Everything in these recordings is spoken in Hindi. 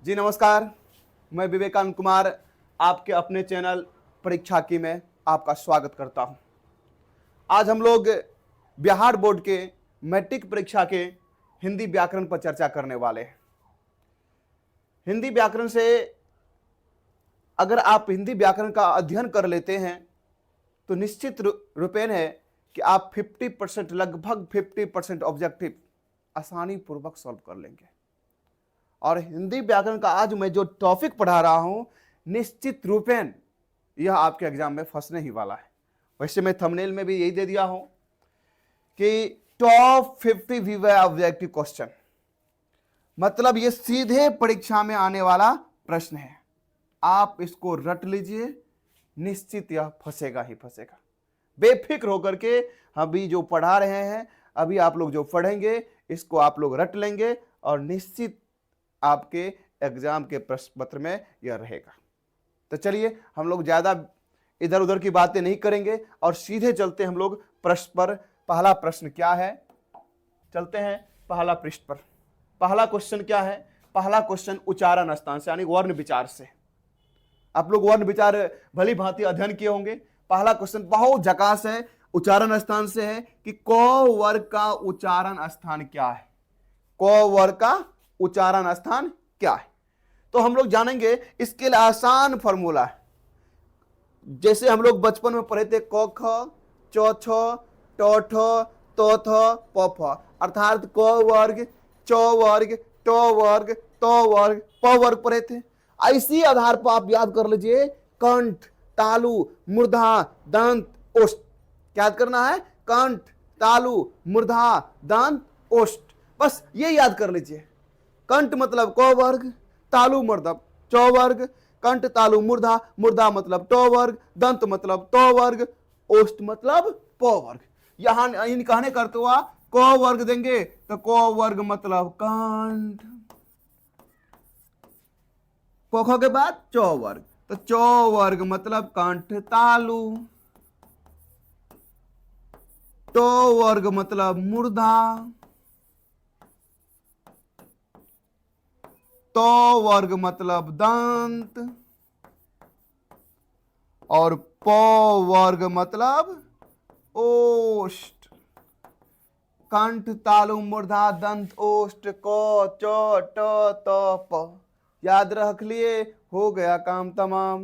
जी नमस्कार, मैं विवेकानंद कुमार आपके अपने चैनल परीक्षा की में आपका स्वागत करता हूं। आज हम लोग बिहार बोर्ड के मैट्रिक परीक्षा के हिंदी व्याकरण पर चर्चा करने वाले हैं। हिंदी व्याकरण से अगर आप हिंदी व्याकरण का अध्ययन कर लेते हैं तो निश्चित रूपेण है कि आप 50% लगभग 50% ऑब्जेक्टिव आसानी पूर्वक सॉल्व कर लेंगे। और हिंदी व्याकरण का आज मैं जो टॉपिक पढ़ा रहा हूं निश्चित रूपेण यह आपके एग्जाम में फंसने ही वाला है। वैसे मैं थंबनेल में भी यही दे दिया हूं कि टॉप 50 विवो ऑब्जेक्टिव क्वेश्चन, मतलब ये सीधे परीक्षा में आने वाला प्रश्न है। आप इसको रट लीजिए, निश्चित यह फंसेगा ही फंसेगा। बेफिक्र होकर के अभी जो पढ़ा रहे हैं, अभी आप लोग जो पढ़ेंगे इसको आप लोग रट लेंगे और निश्चित आपके एग्जाम के प्रश्न पत्र में यह रहेगा। तो चलिए हम लोग ज्यादा इधर उधर की बातें नहीं करेंगे और सीधे चलते हम लोग प्रश्न पर। पहला प्रश्न क्या है, चलते हैं पहला पृष्ठ पर। पहला क्वेश्चन क्या है? पहला क्वेश्चन उच्चारण स्थान से यानी वर्ण विचार से। आप लोग वर्ण विचार भली भांति अध्ययन किए होंगे। पहला क्वेश्चन बहुत झकास है, उच्चारण स्थान से है कि क वर्ग का उच्चारण स्थान क्या है। क वर्ग का उच्चारण स्थान क्या है? तो हम लोग जानेंगे इसके लिए आसान फॉर्मूला है। जैसे हम लोग बचपन में पढ़े थे क ख च छ ट ठ त थ प फ, अर्थात क वर्ग च वर्ग ट वर्ग त वर्ग प वर्ग पढ़े थे। इसी आधार पर आप याद कर लीजिए कंठ, तालु, मूर्धा, दंत, ओष्ठ। याद करना है कंठ, तालु, मूर्धा, दंत, ओष्ठ, बस ये याद कर लीजिए। कंठ मतलब क वर्ग, तालु मतलब च वर्ग, कंठ तालु मूर्धा, मूर्धा मतलब ट वर्ग, दंत मतलब त वर्ग, ओष्ठ मतलब प वर्ग। यहां इन कहने करते हुआ क वर्ग देंगे तो क वर्ग मतलब कंठ, प के बाद च वर्ग तो च वर्ग मतलब कंठ तालु, ट वर्ग मतलब मूर्धा, तो वर्ग मतलब दंत और प वर्ग मतलब ओष्ठ। कंठ तालु मूर्धा दंत ओष्ठ क च ट त प। याद रख लिए, हो गया काम तमाम।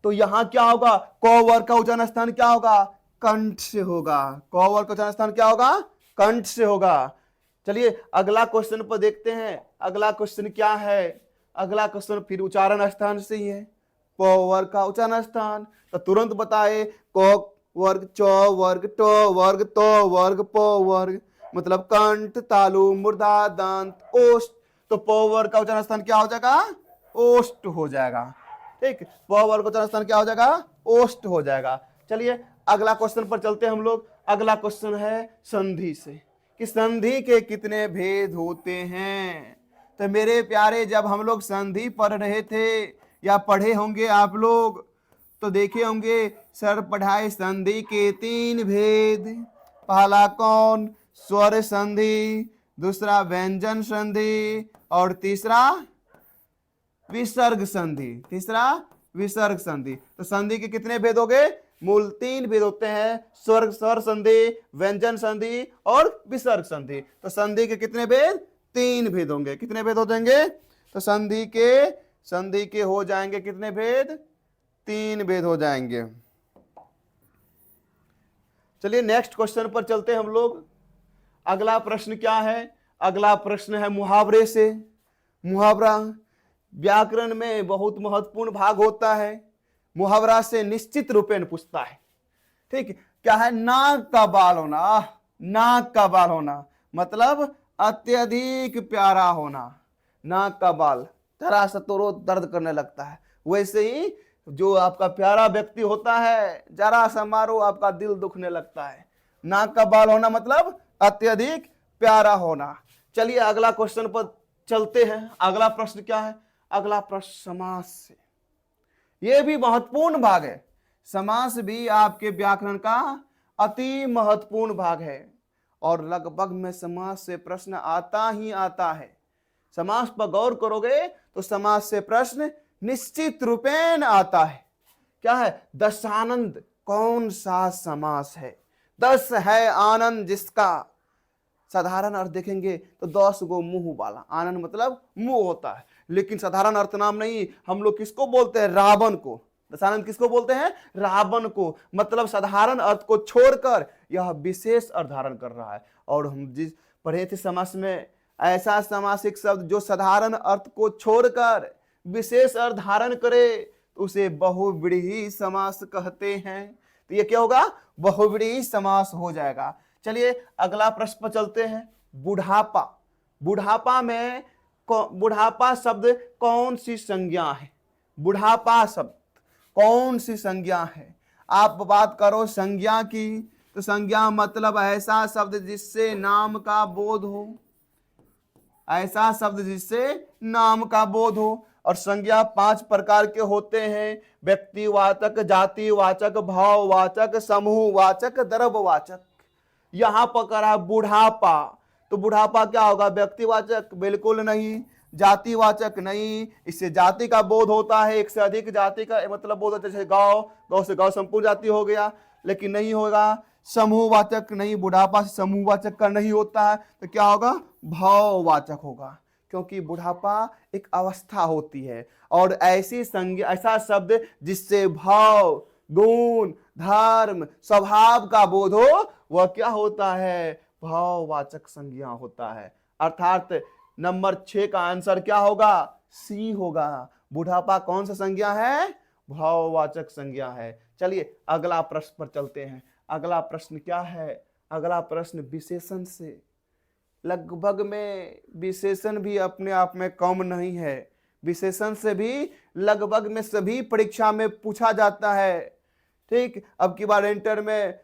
तो यहां क्या होगा? क वर्ग का उच्चारण स्थान क्या होगा? कंठ से होगा। क वर्ग का उच्चारण स्थान क्या होगा? कंठ से होगा। चलिए अगला क्वेश्चन पर देखते हैं। अगला क्वेश्चन क्या है? अगला क्वेश्चन फिर उच्चारण स्थान से ही है। प वर्ग का उच्चारण स्थान, तो तुरंत बताए क वर्ग च वर्ग ट वर्ग त वर्ग प वर्ग मतलब कंठ तालु मूर्धा दंत ओष्ठ। तो प वर्ग का उच्चारण स्थान क्या हो जाएगा? ओष्ठ हो जाएगा। ठीक, प वर्ग का उच्चारण स्थान क्या हो जाएगा? ओष्ठ हो जाएगा। चलिए अगला क्वेश्चन पर चलते हैं हम लोग। अगला क्वेश्चन है संधि से, कि संधि के कितने भेद होते हैं। तो मेरे प्यारे, जब हम लोग संधि पढ़ रहे थे या पढ़े होंगे आप लोग तो देखे होंगे सर पढ़ाए संधि के 3 भेद। पहला कौन? स्वर संधि, दूसरा व्यंजन संधि और तीसरा विसर्ग संधि। तीसरा विसर्ग संधि। तो संधि के कितने भेद हो गए? मूल 3 भेद होते हैं, स्वर संधि, व्यंजन संधि और विसर्ग संधि। तो संधि के कितने भेद? 3 भेद होंगे। कितने भेद हो जाएंगे? तो संधि के हो जाएंगे कितने भेद? 3 भेद हो जाएंगे। चलिए नेक्स्ट क्वेश्चन पर चलते हैं हम लोग। अगला प्रश्न क्या है? अगला प्रश्न है मुहावरे से। मुहावरा व्याकरण में बहुत महत्वपूर्ण भाग होता है। मुहावरा से निश्चित रूपेण पूछता है। ठीक, क्या है? नाक का बाल होना। नाक का बाल होना मतलब अत्यधिक प्यारा होना। नाक का बाल जरा सा तो दर्द करने लगता है, वैसे ही जो आपका प्यारा व्यक्ति होता है जरा सा मारो आपका दिल दुखने लगता है। नाक का बाल होना मतलब अत्यधिक प्यारा होना। चलिए अगला क्वेश्चन पर चलते हैं। अगला प्रश्न क्या है? अगला प्रश्न समास से। यह भी महत्वपूर्ण भाग है। समास भी आपके व्याकरण का अति महत्वपूर्ण भाग है और लगभग में समास से प्रश्न आता ही आता है। समास पर गौर करोगे तो समास से प्रश्न निश्चित रूपेण आता है। क्या है? दशानंद कौन सा समास है? 10 है आनंद जिसका साधारण अर्थ देखेंगे तो 10 गो मुंह वाला। आनंद मतलब मुंह होता है, लेकिन साधारण अर्थ नाम नहीं। हम लोग किसको बोलते हैं? रावण को। दशानंद किसको बोलते हैं? रावण को। मतलब साधारण अर्थ को छोड़कर यह विशेष अर्थ धारण कर रहा है। और हम जिस पढ़े थे समास में, ऐसा समासिक शब्द जो साधारण अर्थ को छोड़कर विशेष अर्थ धारण करे तो उसे बहुव्रीहि समास कहते हैं। तो ये क्या होगा? बहुव्रीहि समास हो जाएगा। चलिए अगला प्रश्न पर चलते हैं। बुढ़ापा। बुढ़ापा में बुढ़ापा शब्द कौन सी संज्ञा है? बुढ़ापा शब्द कौन सी संज्ञा है? आप बात करो संज्ञा की, तो संज्ञा मतलब ऐसा शब्द जिससे नाम का बोध हो। ऐसा शब्द जिससे नाम का बोध हो। और संज्ञा 5 प्रकार के होते हैं: व्यक्तिवाचक, जातिवाचक, भाववाचक, समूहवाचक, द्रव्यवाचक। यहां पर करा बुढ़ापा, तो बुढ़ापा क्या होगा? व्यक्तिवाचक? बिल्कुल नहीं। जातिवाचक? नहीं। इससे जाति का बोध होता है, एक से अधिक जाति का मतलब बोध होता है, जैसे गांव, गांव से गांव संपूर्ण जाति हो गया, लेकिन नहीं होगा। समूहवाचक? नहीं, बुढ़ापा से समूहवाचक का नहीं होता है। तो क्या होगा? भाववाचक होगा, क्योंकि बुढ़ापा एक अवस्था होती है। और ऐसी संज्ञा, ऐसा शब्द जिससे भाव, गुण, धर्म, स्वभाव का बोध हो, वह क्या होता है? भाववाचक संज्ञा होता है। अर्थात नंबर 6 का आंसर क्या होगा? सी होगा। बुढ़ापा कौन सा संज्ञा है? भाववाचक संज्ञा है। चलिए अगला प्रश्न पर चलते हैं। अगला प्रश्न क्या है? अगला प्रश्न विशेषण से। लगभग में विशेषण भी अपने आप में कम नहीं है। विशेषण से भी लगभग में सभी परीक्षा में पूछा जाता है। ठीक, अब की बार इंटर में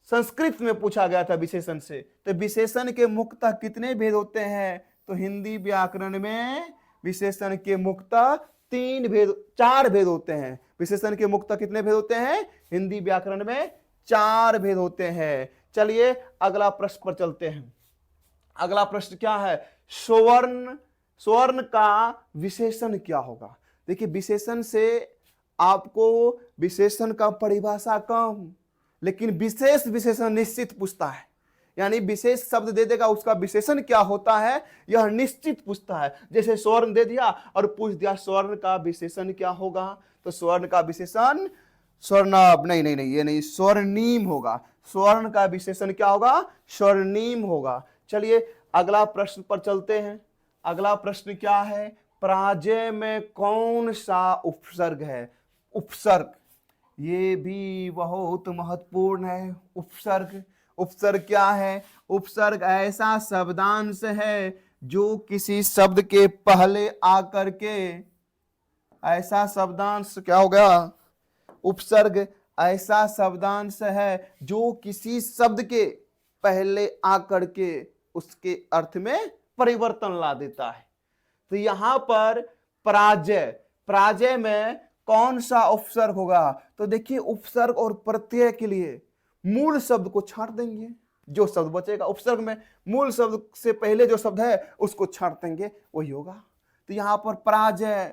संस्कृत में पूछा गया था विशेषण से। तो विशेषण के मुख्यतः कितने भेद होते हैं? तो हिंदी व्याकरण में विशेषण के मुख्यतः 4 भेद होते हैं। विशेषण के मुख्यतः कितने भेद होते हैं? हिंदी व्याकरण में 4 भेद होते हैं। चलिए अगला प्रश्न पर चलते हैं। अगला प्रश्न क्या है? स्वर्ण। स्वर्ण का विशेषण क्या होगा? देखिए, विशेषण से आपको विशेषण का परिभाषा कम, लेकिन विशेष विशेषण निश्चित पूछता है। यानी विशेष शब्द दे देगा, उसका विशेषण क्या होता है यह निश्चित पूछता है। जैसे स्वर्ण दे दिया और पूछ दिया स्वर्ण का विशेषण क्या होगा, तो स्वर्ण का विशेषण स्वर्णाभ, नहीं नहीं नहीं, ये नहीं, स्वर्णीम होगा। स्वर्ण का विशेषण क्या होगा? स्वर्णीम होगा। चलिए अगला प्रश्न पर चलते हैं। अगला प्रश्न क्या है? पराजय में कौन सा उपसर्ग है? उपसर्ग, ये भी बहुत महत्वपूर्ण है। उपसर्ग, उपसर्ग क्या है? उपसर्ग ऐसा शब्दांश है जो किसी शब्द के पहले आकर के, ऐसा शब्दांश क्या हो गया? उपसर्ग ऐसा शब्दांश है जो किसी शब्द के पहले आकर के उसके अर्थ में परिवर्तन ला देता है। तो यहां पर पराजय, पराजय में कौन सा उपसर्ग होगा? तो देखिए, उपसर्ग और प्रत्यय के लिए मूल शब्द को छांट देंगे। जो शब्द बचेगा उपसर्ग में, मूल शब्द से पहले जो शब्द है उसको छांट देंगे, वही होगा। तो यहां पर पराजय,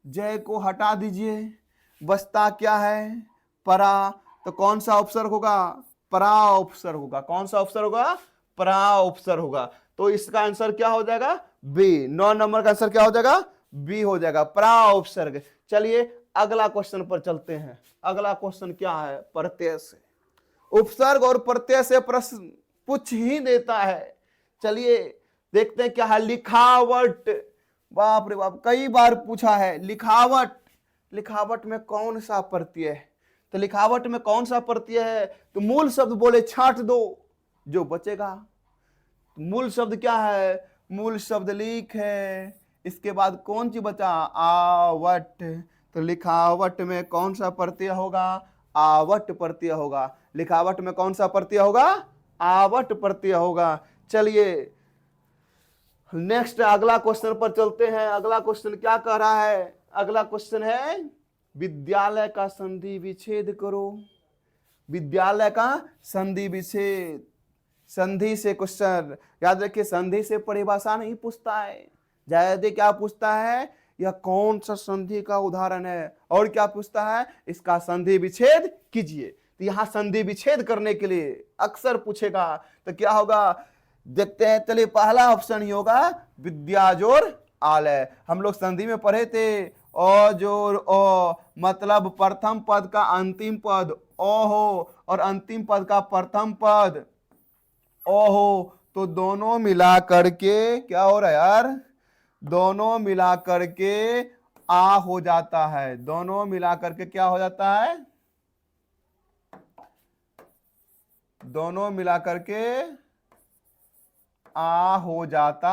जय को हटा दीजिए, बचता क्या है? परा। तो कौन सा उपसर्ग होगा? परा उपसर्ग होगा। कौन सा उपसर्ग होगा? परा उपसर्ग होगा। तो इसका आंसर क्या हो जाएगा? बी। 9 नंबर का आंसर क्या हो जाएगा? बी हो जाएगा, परा उपसर्ग। चलिए अगला क्वेश्चन पर चलते हैं। अगला क्वेश्चन क्या है? प्रत्यय से। उपसर्ग और प्रत्यय से प्रश्न पूछ ही देता है। चलिए देखते हैं क्या है। लिखावट, बाप रे बाप, कई बार पूछा है। लिखावट, लिखावट में कौन सा प्रत्यय है? तो लिखावट में कौन सा प्रत्यय है? तो मूल शब्द बोले छांट दो, जो बचेगा। मूल शब्द क्या है? मूल शब्द लिख है। इसके बाद कौन सी बचा? आवट। तो लिखावट में कौन सा प्रत्यय होगा? आवट प्रत्यय होगा। लिखावट में कौन सा प्रत्यय होगा? आवट प्रत्यय होगा। चलिए नेक्स्ट अगला क्वेश्चन पर चलते हैं। अगला क्वेश्चन क्या कह रहा है? अगला क्वेश्चन है विद्यालय का संधि विच्छेद करो। विद्यालय का संधि विच्छेद। संधि से क्वेश्चन याद रखिए, संधि से परिभाषा नहीं पूछता है, ज्यादा क्या पूछता है, यह कौन सा संधि का उदाहरण है, और क्या पूछता है, इसका संधि विच्छेद कीजिए। तो यहां संधि विच्छेद करने के लिए अक्सर पूछेगा, तो क्या होगा देखते हैं। चलिए पहला ऑप्शन ही होगा विद्या जोड़ आलय। हम लोग संधि में पढ़े थे, अ जोड़ अ, मतलब प्रथम पद का अंतिम पद ओ हो और अंतिम पद का प्रथम पद ओ हो, तो दोनों मिला करके क्या हो रहा है यार, दोनों मिला करके आ हो जाता है। दोनों मिला करके क्या हो जाता है, दोनों मिला करके आ हो जाता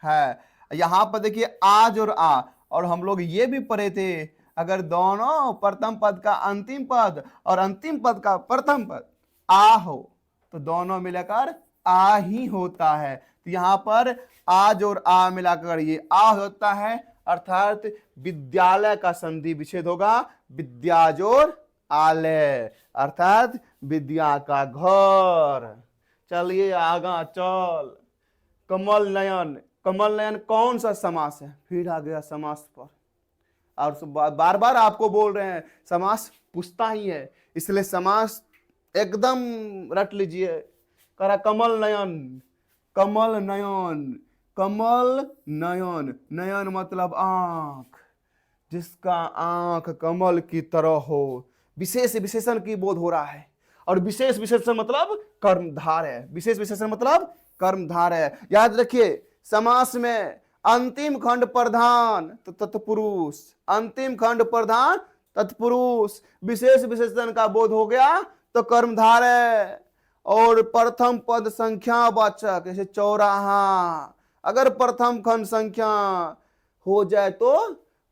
है। यहां पर देखिए आज और हम लोग ये भी पढ़े थे, अगर दोनों प्रथम पद का अंतिम पद और अंतिम पद का प्रथम पद आ हो तो दोनों मिलाकर आ ही होता है। तो यहां पर आज और आ मिलाकर ये आ होता है, अर्थात विद्यालय का संधि विच्छेद होगा विद्या जोड़ आलय, अर्थात विद्या का घर। चलिए आगा चल, कमल नयन। कमल नयन कौन सा समास है, फिर आ गया समास पर, और बार बार आपको बोल रहे हैं समास पूछता ही है, इसलिए समास एकदम रट लीजिए। करा कमल नयन, कमल नयन, कमल नयन, नयन मतलब आंख, जिसका आंख कमल की तरह हो। विशेष विशेषण की बोध हो रहा है, और विशेष विशेषण मतलब कर्मधार है। विशेष विशेषण मतलब कर्मधार है। याद रखिए समास में अंतिम खंड प्रधान तो तत्पुरुष, अंतिम खंड प्रधान तत्पुरुष, विशेष विशेषण का बोध हो गया तो कर्मधार है। और प्रथम पद संख्यावाचक जैसे चौराहा, अगर प्रथम खंड संख्या हो जाए तो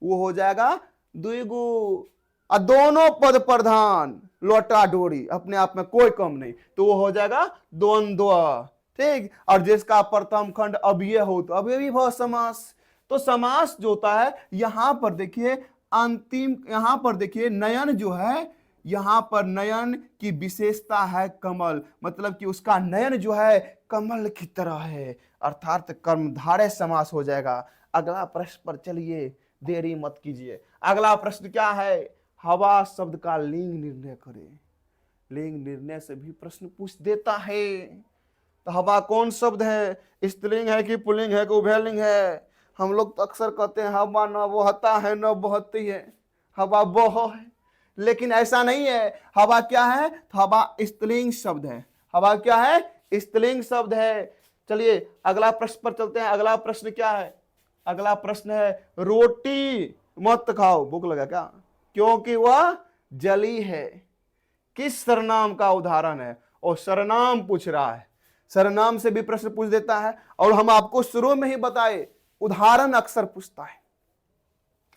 वो हो जाएगा द्विगु, और दोनों पद प्रधान लोटा डोरी अपने आप में कोई कम नहीं, तो वो हो जाएगा द्वंद्व। ठीक, और जिसका प्रथम खंड अव्यय हो तो अव्ययी भाव समास। तो समास जो होता है यहां पर देखिए अंतिम, यहां पर देखिए नयन जो है, यहां पर नयन की विशेषता है कमल, मतलब कि उसका नयन जो है कमल की तरह है, अर्थात कर्मधारय समास हो जाएगा। अगला प्रश्न पर चलिए, देरी मत कीजिए। अगला प्रश्न क्या है, हवा शब्द का लिंग निर्णय करें। लिंग निर्णय से भी प्रश्न पूछ देता है। तो हवा कौन शब्द है, स्त्रीलिंग है कि पुल्लिंग है कि उभयलिंग है। हम लोग तो अक्सर कहते हैं हवा न बहता है न बहती है, हवा बह है, लेकिन ऐसा नहीं है। हवा क्या है, तो हवा स्त्रीलिंग शब्द है। हवा क्या है, स्त्रीलिंग शब्द है। चलिए अगला प्रश्न पर चलते हैं। अगला प्रश्न क्या है, अगला प्रश्न है रोटी मत खाओ, भूख लगा क्या, क्योंकि वह जली है, किस सर्वनाम का उदाहरण है। और सर्वनाम पूछ रहा है, सर्वनाम से भी प्रश्न पूछ देता है, और हम आपको शुरू में ही बताए उदाहरण अक्सर पूछता है,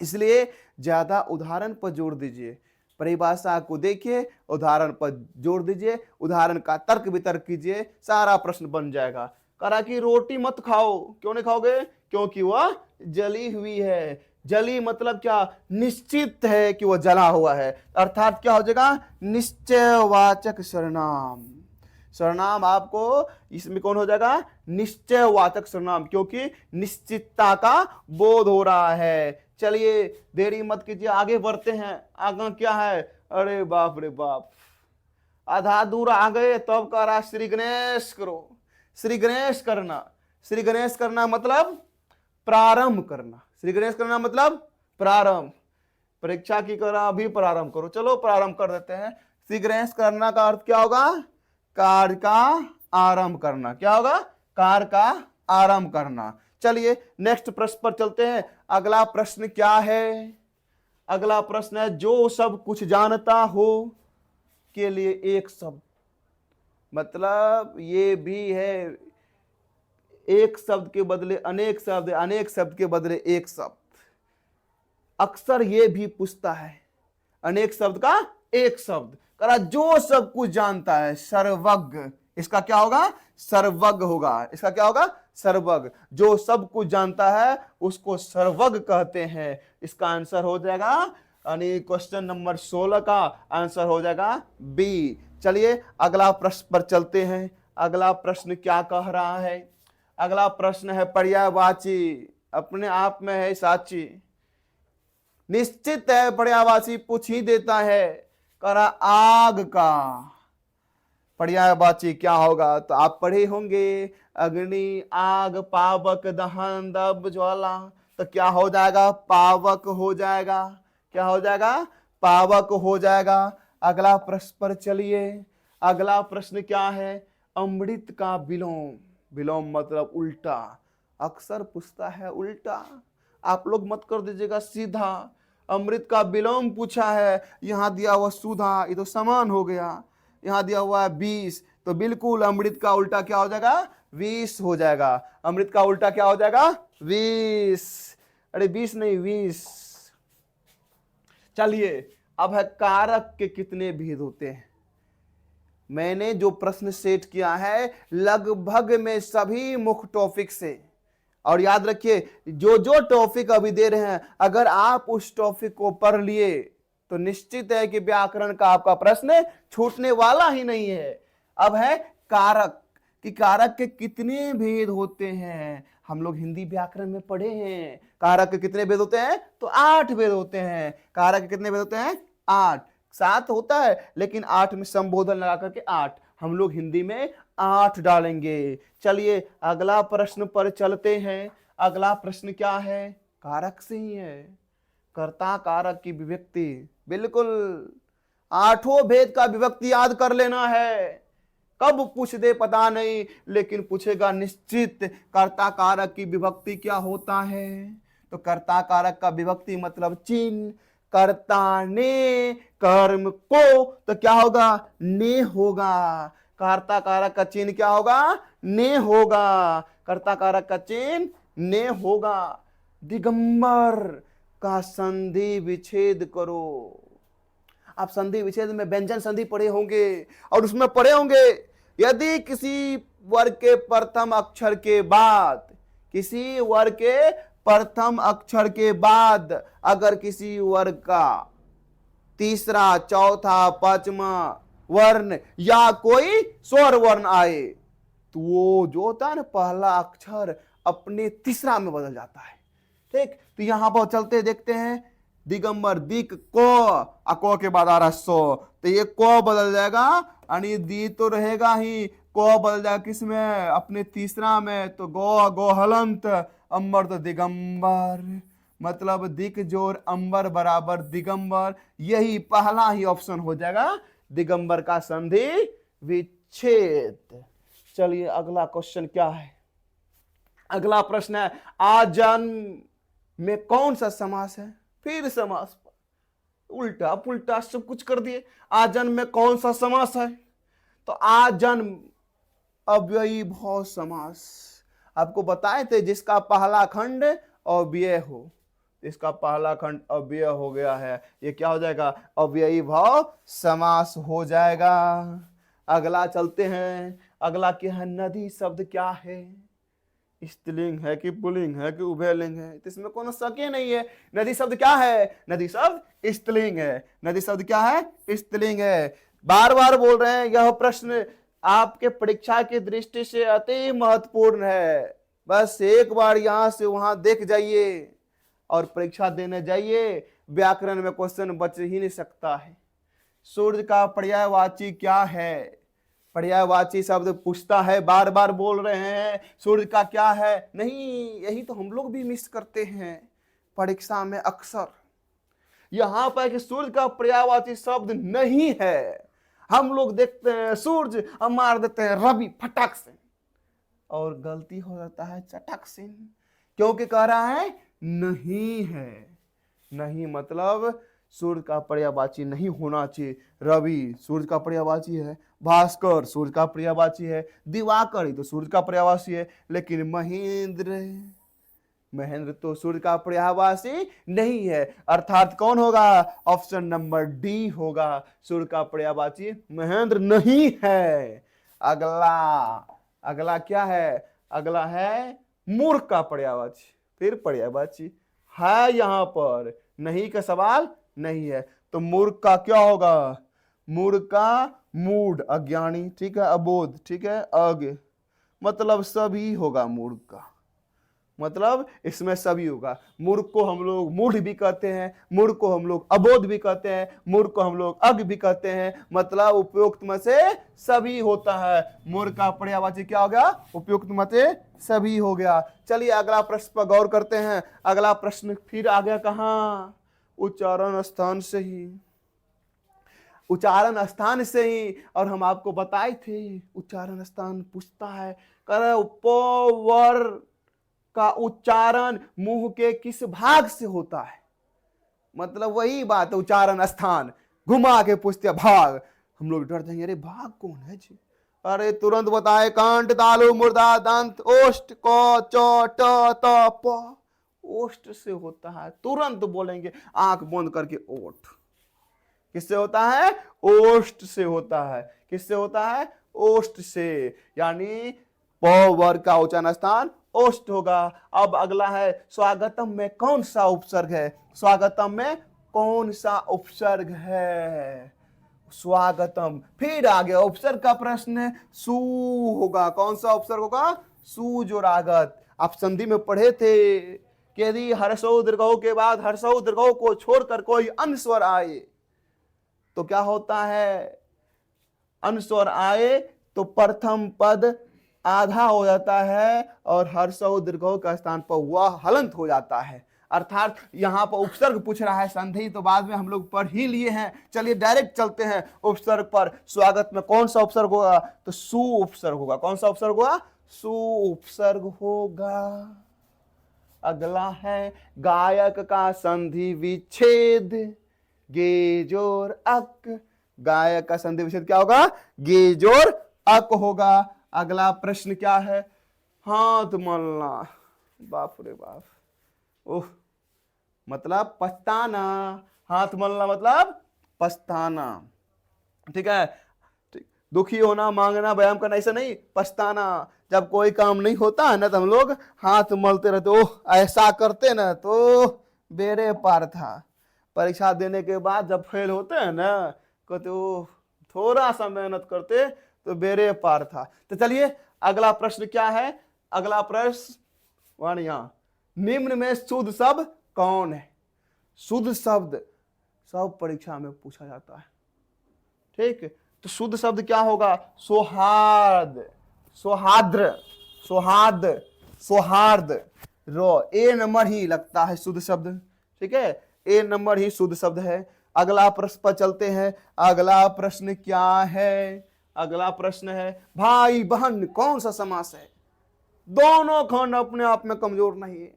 इसलिए ज्यादा उदाहरण पर जोर दीजिए। परिभाषा को देखिए, उदाहरण पर जोर दीजिए, उदाहरण का तर्क वितर्क कीजिए, सारा प्रश्न बन जाएगा। कहा कि रोटी मत खाओ, क्यों नहीं खाओगे, क्योंकि वह जली हुई है। जली मतलब क्या, निश्चित है कि वह जला हुआ है, अर्थात क्या हो जाएगा, निश्चयवाचक सर्वनाम। सर्वनाम आपको इसमें कौन हो जाएगा, निश्चयवाचक सर्वनाम, क्योंकि निश्चितता का बोध हो रहा है। चलिए देरी मत कीजिए, आगे बढ़ते हैं। आगे क्या है, अरे बाप रे बाप, आधा दूर आ गए, तब कह रहा श्री गणेश करो। श्री गणेश करना, श्री गणेश करना मतलब प्रारंभ करना। श्री गणेश करना मतलब प्रारंभ, परीक्षा की करा अभी प्रारंभ करो। चलो प्रारंभ कर देते हैं। श्री गणेश करना का अर्थ क्या होगा, कार्य का आरंभ करना। क्या होगा, कार्य का आरंभ करना। चलिए नेक्स्ट प्रश्न पर चलते हैं। अगला प्रश्न क्या है, अगला प्रश्न है जो सब कुछ जानता हो के लिए एक शब्द, मतलब ये भी है एक शब्द के बदले अनेक शब्द, अनेक शब्द के बदले एक शब्द। अक्सर ये भी पूछता है, अनेक शब्द का एक शब्द। करा जो सब कुछ जानता है, सर्वज्ञ, इसका क्या होगा, सर्वज्ञ होगा। इसका क्या होगा, सर्वज्ञ। जो सब कुछ जानता है उसको सर्वज्ञ कहते हैं। इसका आंसर हो जाएगा, यानी क्वेश्चन नंबर 16 का आंसर हो जाएगा बी। चलिए अगला प्रश्न पर चलते हैं। अगला प्रश्न क्या कह रहा है, अगला प्रश्न है पर्यायवाची। अपने आप में है साची। निश्चित है पर्यायवाची पूछ ही देता है, करा आग का पर्यायवाची क्या होगा? तो आप पढ़े होंगे अग्नि, आग, पावक, दहन, दब, ज्वाला। तो क्या हो जाएगा? पावक हो जाएगा। क्या हो जाएगा? पावक हो जाएगा। अगला प्रश्न पर चलिए। अगला प्रश्न क्या है? अमृत का विलोम। विलोम मतलब उल्टा। अक्सर पूछता है उल्टा, आप लोग मत कर दीजिएगा सीधा। अमृत का विलोम पूछा है, यहां दिया हुआ सुधा, ये तो समान हो गया। यहां दिया हुआ है 20, तो बिल्कुल अमृत का उल्टा क्या हो जाएगा? 20 हो जाएगा। अमृत का उल्टा क्या हो जाएगा? 20। अरे 20 नहीं, 20। चलिए, अब है कारक के कितने भेद होते हैं। मैंने जो प्रश्न सेट किया है लगभग में सभी मुख्य टॉपिक से, और याद रखिए जो जो टॉपिक अभी दे रहे हैं, अगर आप उस टॉपिक को पढ़ लिए तो निश्चित है कि व्याकरण का आपका प्रश्न छूटने वाला ही नहीं है। अब है कारक, कि कारक के कितने भेद होते हैं। हम लोग हिंदी व्याकरण में पढ़े हैं, कारक के कितने भेद होते हैं? तो 8 भेद होते हैं। कारक के कितने भेद होते हैं? 8। 7 होता है लेकिन 8 में संबोधन लगा करके 8, हम लोग हिंदी में 8 डालेंगे। चलिए अगला प्रश्न पर चलते हैं। अगला प्रश्न क्या है? कारक से ही है, कर्ता कारक की विभक्ति। बिल्कुल 8 भेद का विभक्ति याद कर लेना है। कब पूछ दे पता नहीं, लेकिन पूछेगा निश्चित। कर्ता कारक की विभक्ति क्या होता है? तो कर्ता कारक का विभक्ति मतलब चिन्ह। कर्ता ने कर्म को, तो क्या होगा? ने होगा। कर्ता कारक का चिन्ह क्या होगा? ने होगा। कर्ता कारक का चिन्ह ने होगा। दिगंबर का संधि विच्छेद करो। आप संधि विच्छेद में व्यंजन संधि पढ़े होंगे, और उसमें पढ़े होंगे यदि किसी वर्ग के प्रथम अक्षर के बाद, किसी वर्ग के प्रथम अक्षर के बाद अगर किसी वर्ग का तीसरा, चौथा, पांचवा वर्ण या कोई स्वर वर्ण आए, तो वो जो होता है ना पहला अक्षर अपने तीसरा में बदल जाता है। ठीक, तो यहां पर चलते देखते हैं। दिगंबर दिक को के बाद आ रहा सो, तो ये को बदल जाएगा, यानी दी तो रहेगा ही, को बदल जाएगा किसमें? अपने तीसरा में। तो गो हलंत, अंबर तो दिगंबर, मतलब दिक जोर अंबर बराबर दिगंबर। यही पहला ही ऑप्शन हो जाएगा, दिगंबर का संधि विच्छेद। चलिए अगला क्वेश्चन क्या है? अगला प्रश्न है आजन्म में कौन सा समास है? फिर समास उल्टा पुल्टा सब कुछ कर दिए। आजन्म में कौन सा समास है? तो आजन्म अव्ययी भाव समास। आपको बताए थे जिसका पहला खंड अव्यय हो, इसका पहला खंड अव्यय हो गया है, ये क्या हो जाएगा? अव्ययी भाव समास हो जाएगा। अगला चलते हैं। अगला क्या है? नदी शब्द क्या है? स्त्रीलिंग है कि पुल्लिंग है कि उभयलिंग है? तो इसमें कोनो शक ही नहीं है। नदी शब्द क्या है? नदी शब्द स्त्रीलिंग है। नदी शब्द क्या है? स्त्रीलिंग है। बार बार बोल रहे हैं, यह प्रश्न आपके परीक्षा की दृष्टि से अति महत्वपूर्ण है। बस एक बार यहां से वहां देख जाइए और परीक्षा देने जाइए, व्याकरण में क्वेश्चन बच ही नहीं सकता है। सूर्य का पर्यायवाची क्या है? पर्यायवाची शब्द पूछता है, बार बार बोल रहे हैं सूर्य का क्या है? नहीं, यही तो हम लोग भी मिस करते हैं परीक्षा में अक्सर। यहां पर कि सूर्य का पर्यायवाची शब्द नहीं है। हम लोग देखते हैं सूर्य, हम मार देते हैं रवि फटाक से, और गलती हो जाता है चटक से, क्योंकि कह रहा है नहीं है। नहीं मतलब सूर्य का पर्यायवाची नहीं होना चाहिए। रवि सूर्य का पर्यायवाची है, भास्कर सूर्य का पर्यायवाची है, दिवाकर ही तो सूर्य का पर्यायवाची है, लेकिन महेंद्र तो सूर्य का पर्यायवाची नहीं है। अर्थात कौन होगा? ऑप्शन नंबर डी होगा, सूर्य का पर्यायवाची महेंद्र नहीं है। अगला क्या है? अगला है मूर्ख का पर्यायवाची। फिर पर्यायवाची है यहां पर, नहीं का सवाल नहीं है। तो मूर्ख का क्या होगा? मूर्ख का मूड अज्ञानी, ठीक है, अबोध, ठीक है, अज्ञ, मतलब सभी होगा मूर्ख का। मतलब इसमें सभी होगा। मूर्ख को हम लोग मूढ़ भी कहते हैं, मूर्ख को हम लोग अबोध भी कहते हैं, मूर्ख को हम लोग अज्ञ भी कहते हैं। मतलब उपयुक्त में से सभी होता है। मूर्ख का पर्यायवाची क्या हो गया? उपयुक्त में से सभी हो गया। चलिए अगला प्रश्न पर गौर करते हैं। अगला प्रश्न फिर आ गया कहाँ? उच्चारण स्थान से ही, उच्चारण स्थान से ही। और हम आपको बताए थे उच्चारण स्थान पूछता है कर पोवर का उच्चारण मुंह के किस भाग से होता है। मतलब वही बात, उच्चारण स्थान घुमा के पूछते भाग। हम लोग डर जाएंगे, अरे भाग कौन है जी? अरे तुरंत बताए, कंठ तालु मूर्धा दंत ओष्ठ क च ट त प। ओष्ठ से होता है, तुरंत बोलेंगे आंख बंद करके ओठ। किससे होता है? ओष्ठ से होता है। किससे होता है? ओष्ठ से। यानी प वर्ग का उच्चारण स्थान ओष्ठ होगा। अब अगला है स्वागतम में कौन सा उपसर्ग है? स्वागतम में कौन सा उपसर्ग है? स्वागतम। फिर आ गया उपसर्ग का प्रश्न, सु होगा। कौन सा उपसर्ग होगा? सु जो रागत। आप संधि में पढ़े थे कि यदि हर्षो दीर्घो के बाद हर्षो दीर्घो को छोड़कर कोई अन्य स्वर आए तो क्या होता है? अनुस्वर आए तो प्रथम पद आधा हो जाता है और हर्षो दीर्घो का स्थान पर वह हलंत हो जाता है। अर्थात यहां पर उपसर्ग पूछ रहा है, संधि तो बाद में हम लोग पढ़ ही लिए हैं। चलिए डायरेक्ट चलते हैं उपसर्ग पर। स्वागत में कौन सा उपसर्ग होगा? तो सु उपसर्ग होगा। कौन सा उपसर्ग होगा? सु उपसर्ग होगा। अगला है गायक का संधि विच्छेद गे जोर अक। गायक का संधि विच्छेद क्या होगा? गे जोर अक होगा। अगला प्रश्न क्या है? हाथ मलना। बाप रे बाप, ओह, मतलब पछताना। हाथ मलना मतलब पछताना। ठीक है, दुखी होना, मांगना, व्यायाम करना, ऐसा नहीं, पछताना। जब कोई काम नहीं होता है ना तो हम लोग हाथ मलते रहते, ओह ऐसा करते ना तो बेड़े पार था। परीक्षा देने के बाद जब फेल होते हैं ना, कहते ओह थोड़ा सा मेहनत करते तो बेड़े पार था। तो चलिए अगला प्रश्न क्या है? अगला प्रश्न यहाँ, निम्न में शुद्ध शब्द कौन है? शुद्ध शब्द सब परीक्षा में पूछा जाता है। ठीक, तो शुद्ध शब्द क्या होगा? सौहार्द, सौहार्द्र, सौहार्द, सौहार्द। रो ए नंबर ही लगता है शुद्ध शब्द। ठीक है, ए नंबर ही शुद्ध शब्द है। अगला प्रश्न पर चलते हैं। अगला प्रश्न क्या है? अगला प्रश्न है भाई बहन कौन सा समास है? दोनों खंड अपने आप में कमजोर नहीं है।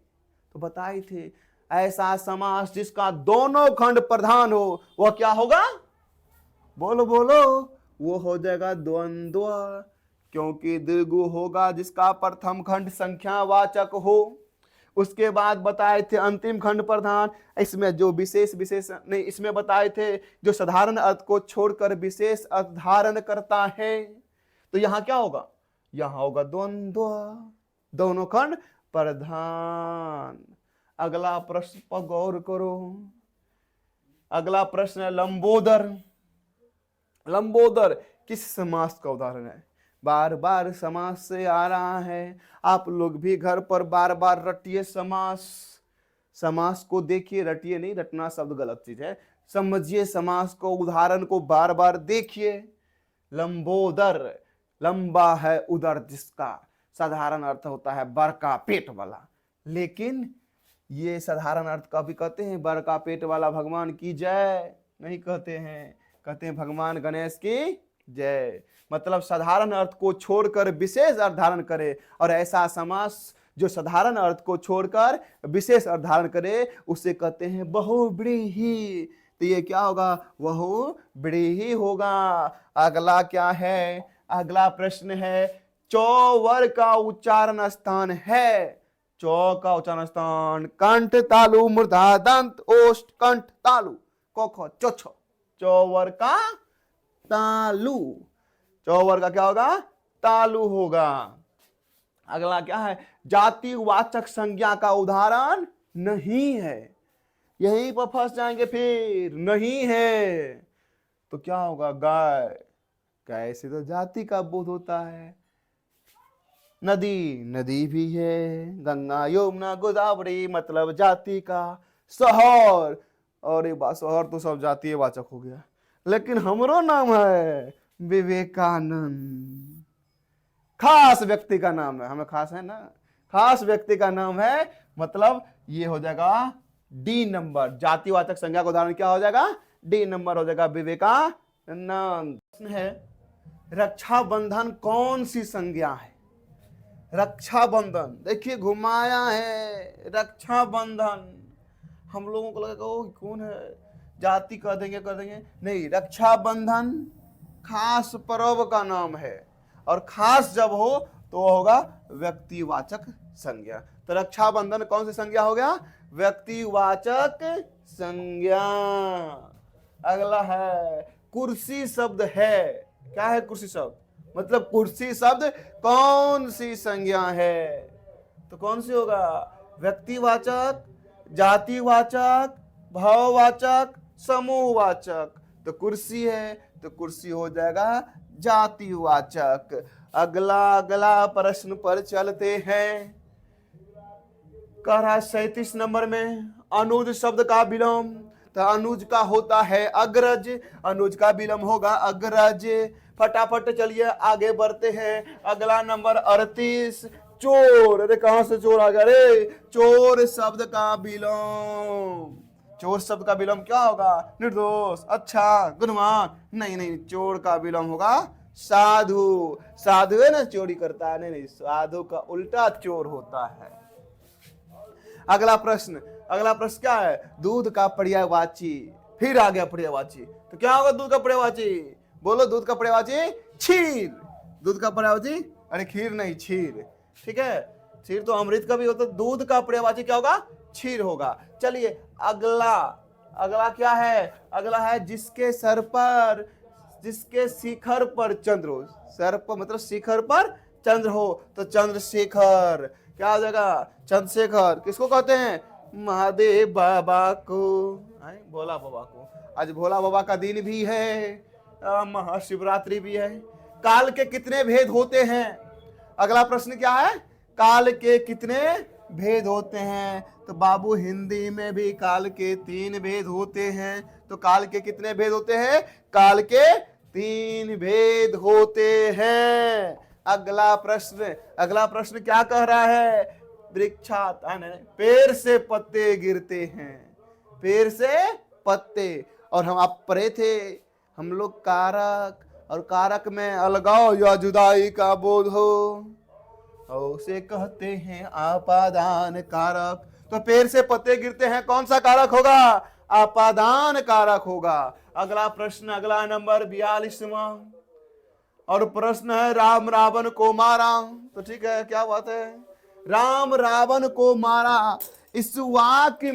तो बताए थे ऐसा समास जिसका दोनों खंड प्रधान हो वह क्या होगा? बोलो बोलो। वो हो जाएगा द्वंद्व, क्योंकि दीर्घु होगा जिसका प्रथम खंड संख्यावाचक हो। उसके बाद बताए थे अंतिम खंड प्रधान। इसमें जो विशेष विशेष नहीं, इसमें बताए थे जो साधारण अर्थ को छोड़कर विशेष अर्थ धारण करता है। तो यहां क्या होगा? यहां होगा द्वंद्व, दोनों खंड प्रधान। अगला प्रश्न पर गौर करो। अगला प्रश्न है लंबोदर। लंबोदर किस समास का उदाहरण है? बार बार समास से आ रहा है, आप लोग भी घर पर बार बार रटिए समास। समास को देखिए, रटिए नहीं, रटना शब्द गलत चीज है। समझिए समास को, उदाहरण को बार बार देखिए। लंबोदर, लंबा है उदर जिसका, साधारण अर्थ होता है बड़का पेट वाला। लेकिन ये साधारण अर्थ का भी कहते हैं बड़का पेट वाला भगवान की जय नहीं कहते हैं, कहते हैं भगवान गणेश की जय। मतलब साधारण अर्थ को छोड़कर विशेष अर्थ धारण करे, और ऐसा समास जो साधारण अर्थ को छोड़कर विशेष अर्थ धारण करे उसे कहते हैं बहुव्रीहि। तो ये क्या होगा? बहुव्रीहि होगा। अगला क्या है? अगला प्रश्न है चौवर का उच्चारण स्थान है। चौ का उच्चारण स्थान कंठ तालु मूर्धा दंत ओष्ठ कंठ तालु को खो चो छो। चौवर का तालु, चौवर का क्या होगा? तालु होगा। अगला क्या है? जातिवाचक संज्ञा का उदाहरण नहीं है। यहीं पर फंस जाएंगे फिर, नहीं है तो क्या होगा? गाय। गाय से तो जाति का बोध होता है, नदी नदी भी है, गंगा यमुना गोदावरी मतलब जाति का शहर। और एक बात, शहर तो सब जातीय वाचक हो गया, लेकिन हमरो नाम है विवेकानंद। खास व्यक्ति का नाम है, हमें खास है ना, खास व्यक्ति का नाम है, मतलब ये हो जाएगा डी नंबर। जातिवाचक संज्ञा का उदाहरण क्या हो जाएगा? डी नंबर हो जाएगा, विवेकानंद। प्रश्न है, रक्षाबंधन कौन सी संज्ञा है? रक्षाबंधन देखिए घुमाया है, रक्षाबंधन। हम लोगों को लगेगा ओ कौन है, जाति कर देंगे नहीं, रक्षाबंधन खास पर्व का नाम है, और खास जब हो तो होगा व्यक्तिवाचक संज्ञा। तो रक्षाबंधन कौन सी संज्ञा हो गया? व्यक्तिवाचक संज्ञा। अगला है कुर्सी शब्द है। क्या है कुर्सी शब्द? मतलब कुर्सी शब्द कौन सी संज्ञा है? तो कौन सी होगा? व्यक्तिवाचक, जातिवाचक, भाववाचक, समूहवाचक। तो कुर्सी है तो कुर्सी हो जाएगा जातिवाचक। अगला प्रश्न पर चलते हैं। कह रहा है 37 नंबर में अनुज शब्द का विलोम। तो अनुज का होता है अग्रज, अनुज का विलोम होगा अग्रज। फटाफट चलिए आगे बढ़ते हैं। अगला नंबर 38 चोर। अरे कहां से चोर आ गया रे? चोर शब्द का विलोम। चोर शब्द का विलोम क्या होगा? निर्दोष, अच्छा, गुणवान। नहीं, चोर का विलोम होगा साधु। साधु है ना चोरी करता है, नहीं, साधु का उल्टा चोर होता है। अगला प्रश्न क्या है? दूध का पर्यायवाची। फिर आ गया पर्यायवाची। तो क्या होगा दूध का पर्यायवाची? बोलो, दूध का पर्यायवाची क्षीर। दूध का पर्यायवाची, अरे खीर नहीं, क्षीर। ठीक है, क्षीर तो अमृत का भी होता है। दूध का पर्यायवाची क्या होगा? क्षीर होगा। चलिए अगला क्या है? अगला है जिसके सर पर, जिसके शिखर पर चंद्र हो। सर पर मतलब शिखर पर चंद्र हो तो चंद्रशेखर। क्या हो जाएगा? चंद्रशेखर। किसको कहते हैं? महादेव बाबा को, भोला बाबा को। आज भोला बाबा का दिन भी है, महाशिवरात्रि भी है। काल के कितने भेद होते हैं? अगला प्रश्न क्या है? काल के कितने भेद होते हैं? तो बाबू हिंदी में भी काल के 3 भेद होते हैं। तो काल के कितने भेद होते हैं? काल के 3 भेद होते हैं। अगला प्रश्न क्या कह रहा है? वृक्षात, पेड़ से पत्ते गिरते हैं, पेड़ से पत्ते। और हम आप पढ़े थे हम लोग कारक, और कारक में अलगाव या जुदाई का बोध हो, उसे कहते हैं आपादान कारक। तो पेड़ से पत्ते गिरते हैं, कौन सा कारक होगा? आपादान कारक होगा। अगला प्रश्न, अगला नंबर 42वां, और प्रश्न है राम रावण को मारा। तो ठीक है, क्या बात है? राम रावण को मारा। इस वाक्य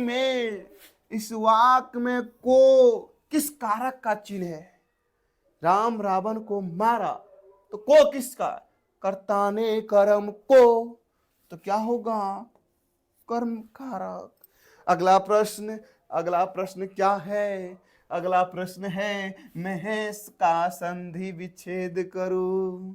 में को किस कारक का चिन्ह है? राम रावण को मारा तो को किसका? कर्ता ने कर्म को, तो क्या होगा? कर्म कारक। अगला प्रश्न क्या है? अगला प्रश्न है महेश का संधि विच्छेद करूं।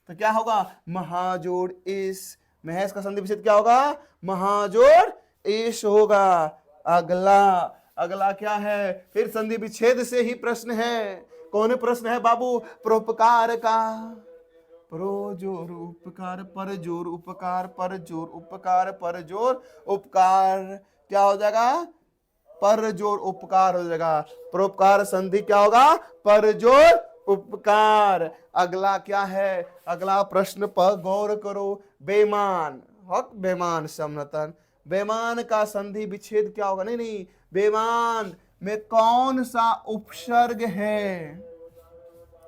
तो क्या होगा? महाजोड़ इस। महेश का संधि विच्छेद क्या होगा? महाजोड़ इस होगा। अगला क्या है? फिर संधि विच्छेद से ही प्रश्न है। कौन प्रश्न है बाबू? परोपकार का। प्रो जोर उपकार, पर जोर उपकार, पर जोर उपकार, पर जोर उपकार। क्या हो जाएगा? पर जोर उपकार हो जाएगा। परोपकार संधि क्या होगा? पर जोर उपकार। अगला क्या है? अगला प्रश्न पर गौर करो। बेमान, हक बेमान समनतन। बेमान का संधि विच्छेद क्या होगा? नहीं, बेमान में कौन सा उपसर्ग है?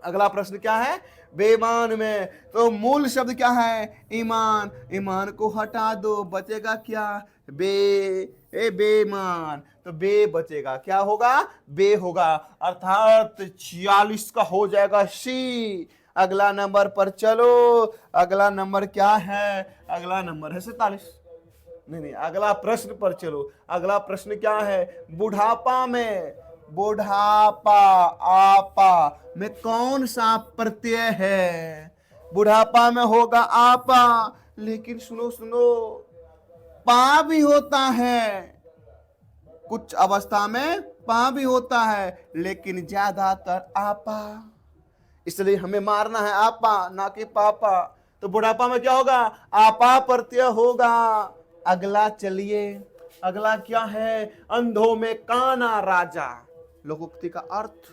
अगला प्रश्न क्या है? बेमान में तो मूल शब्द क्या है? ईमान। ईमान को हटा दो, बचेगा क्या? बेमान। तो बे बचेगा, क्या होगा? बे होगा। अर्थात 46 का हो जाएगा सी। अगला नंबर पर चलो। अगला नंबर क्या है? अगला नंबर है 47। नहीं, अगला प्रश्न पर चलो। अगला प्रश्न क्या है? बुढ़ापा आपा में कौन सा प्रत्यय है? बुढ़ापा में होगा आपा, लेकिन सुनो सुनो, पा भी होता है, कुछ अवस्था में पा भी होता है, लेकिन ज्यादातर आपा। इसलिए हमें मारना है आपा, ना कि पापा। तो बुढ़ापा में क्या होगा? आपा प्रत्यय होगा। अगला चलिए, अगला क्या है? अंधों में काना राजा। लोकोक्ति का अर्थ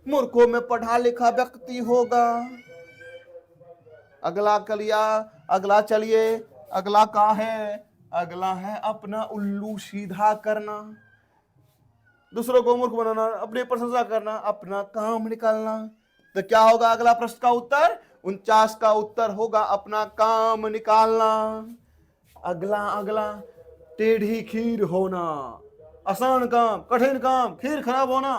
मूर्खों में पढ़ा लिखा व्यक्ति होगा। अगला कलिया, अगला चलिए, अगला का है? अगला है अपना उल्लू सीधा करना, दूसरों को मूर्ख बनाना, अपनी प्रशंसा करना, अपना काम निकालना। तो क्या होगा अगला प्रश्न का उत्तर? 49 का उत्तर होगा अपना काम निकालना। अगला अगला, टेढ़ी खीर होना, आसान काम, कठिन काम, खीर खराब होना,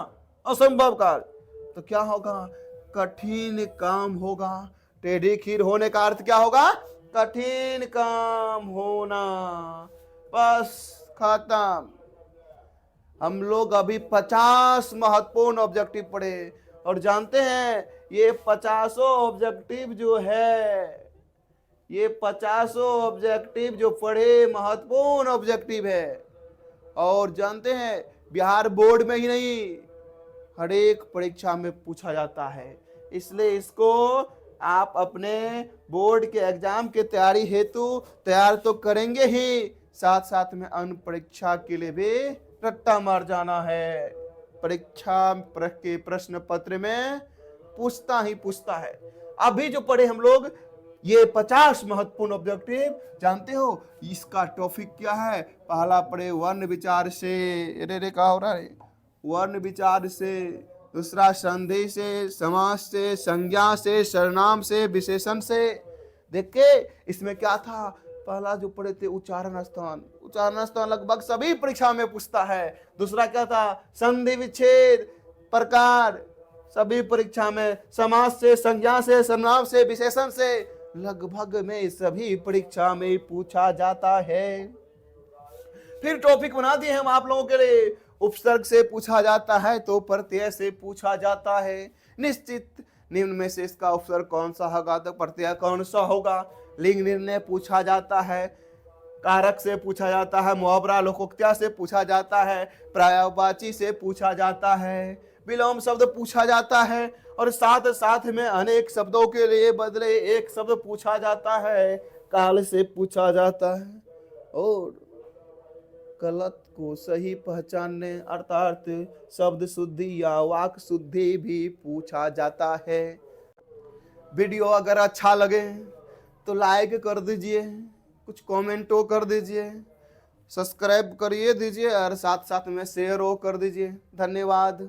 असंभव कार्य। तो क्या होगा? कठिन काम होगा। टेढ़ी खीर होने का अर्थ क्या होगा? कठिन काम होना। बस खत्म। हम लोग अभी 50 महत्वपूर्ण ऑब्जेक्टिव पढ़े, और जानते हैं ये 50 ऑब्जेक्टिव जो है, ये 50 ऑब्जेक्टिव जो पढ़े महत्वपूर्ण ऑब्जेक्टिव है। और जानते हैं बिहार बोर्ड में ही नहीं, हर एक परीक्षा में पूछा जाता है। इसलिए इसको आप अपने बोर्ड के एग्जाम की तैयारी हेतु तैयार तो करेंगे ही, साथ साथ में अन्य परीक्षा के लिए भी रट्टा मार जाना है। परीक्षा के प्रश्न पत्र में पूछता ही पूछता है। अभी जो पढ़े हम लोग ये 50 महत्वपूर्ण ऑब्जेक्टिव, जानते हो इसका टॉपिक क्या है? पहला पढ़े वर्ण विचार से, रे क्या हो रहा है? वर्ण विचार से, दूसरा संधि से, समास से, संज्ञा से, सर्वनाम से, विशेषण से। देखिए इसमें क्या था? पहला जो पढ़े थे उच्चारण स्थान, उच्चारण स्थान लगभग सभी परीक्षा में पूछता है। दूसरा क्या था? संधि विच्छेद प्रकार, सभी परीक्षा में। समास से, संज्ञा से, सर्वनाम से, विशेषण से, लगभग में सभी परीक्षा में पूछा जाता है। फिर टॉपिक बना दिए हम आप लोगों के लिए। उपसर्ग से पूछा जाता है तो प्रत्यय से पूछा जाता है। निश्चित निम्न में से इसका उपसर्ग कौन सा होगा तो प्रत्यय कौन सा होगा। लिंग निर्णय पूछा जाता है, कारक से पूछा जाता है, मुहावरा लोकोक्त्या से पूछा जाता है, पर्यायवाची से पूछा जाता है, विलोम शब्द पूछा जाता है, और साथ साथ में अनेक शब्दों के लिए बदले एक शब्द पूछा जाता है, काल से पूछा जाता है, और गलत को सही पहचानने अर्थात शब्द शुद्धि या वाक शुद्धि भी पूछा जाता है। वीडियो अगर अच्छा लगे तो लाइक कर दीजिए, कुछ कमेंटो कर दीजिए, सब्सक्राइब करिए दीजिए, और साथ साथ में शेयर कर दीजिए। धन्यवाद।